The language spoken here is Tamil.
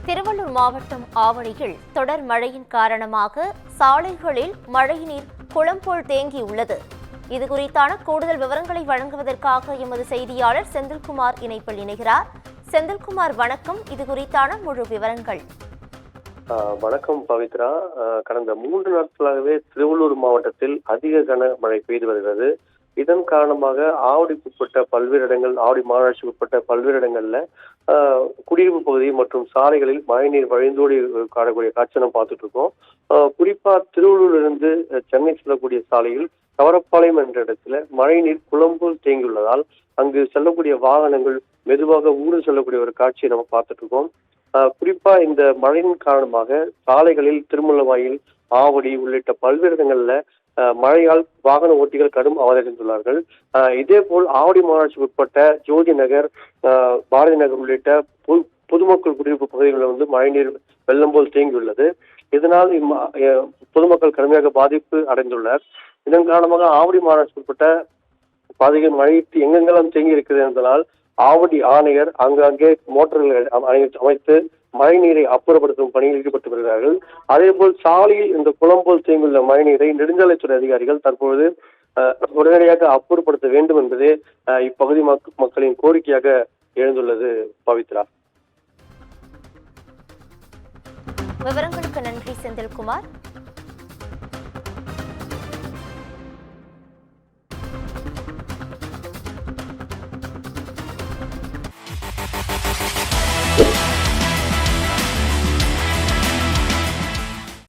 திருவள்ளூர் மாவட்டம் ஆவடியில் தொடர் மழையின் காரணமாக சாலைகளில் மழைநீர் குளம் போல் தேங்கியுள்ளது. இதுகுறித்தான கூடுதல் விவரங்களை வழங்குவதற்காக எமது செய்தியாளர் செந்தில்குமார் இணைப்பில் இணைகிறார். செந்தில்குமார், வணக்கம். இதுகுறித்தான முழு விவரங்கள். வணக்கம் பவித்ரா. கடந்த 3 நாட்களாகவே திருவள்ளூர் மாவட்டத்தில் அதிக கனமழை பெய்து வருகிறது. இதன் காரணமாக ஆவடிக்குட்பட்ட பல்வேறு இடங்கள், ஆவடி மாநகராட்சிக்கு உட்பட்ட பல்வேறு இடங்கள்ல குடியிருப்பு பகுதி மற்றும் சாலைகளில் மழைநீர் வழிந்தோடி காணக்கூடிய காட்சி நம்ம பார்த்துட்டு இருக்கோம். குறிப்பா திருவள்ளூரிலிருந்து சென்னை செல்லக்கூடிய சாலையில் கவரப்பாளையம் என்ற இடத்துல மழைநீர் குளம்போல் தேங்கியுள்ளதால் அங்கு செல்லக்கூடிய வாகனங்கள் மெதுவாக ஊடு செல்லக்கூடிய ஒரு காட்சியை நம்ம பார்த்துட்டு இருக்கோம். குறிப்பா இந்த மழையின் காரணமாக சாலைகளில் திருமலவாயில், ஆவடி உள்ளிட்ட பல்வேறு இடங்கள்ல மழையால் வாகன ஓட்டிகள் கடும் அவதியடைந்துள்ளார்கள். இதே போல் ஆவடி மாநகராட்சிக்கு உட்பட்ட ஜோதி நகர், பாரதி நகர் உள்ளிட்ட பொதுமக்கள் குடியிருப்பு பகுதிகளில் மழைநீர் வெள்ளம் போல் தேங்கியுள்ளது. இதனால் பொதுமக்கள் கடுமையாக பாதிப்பு அடைந்துள்ளனர். இதன் காரணமாக ஆவடி மாநகராட்சிக்கு உட்பட்ட பகுதிகள் மழை எங்கெங்கெல்லாம் தேங்கி இருக்கிறது என்பதனால் ஆவடி ஆணையர் அங்கங்கே மோட்டார்கள் அமைத்து மழைநீரை அப்புறப்படுத்தும் பணியில் ஈடுபட்டு வருகிறார்கள். அதே போல் சாலையில் இந்த குளம் போல் தேங்கியுள்ள மழைநீரை நெடுஞ்சாலைத்துறை அதிகாரிகள் தற்பொழுது உடனடியாக அப்புறப்படுத்த வேண்டும் என்பதே இப்பகுதி மக்களின் கோரிக்கையாக எழுந்துள்ளது. பவித்ரா, விவரங்களுக்கு நன்றி செந்தில்குமார்.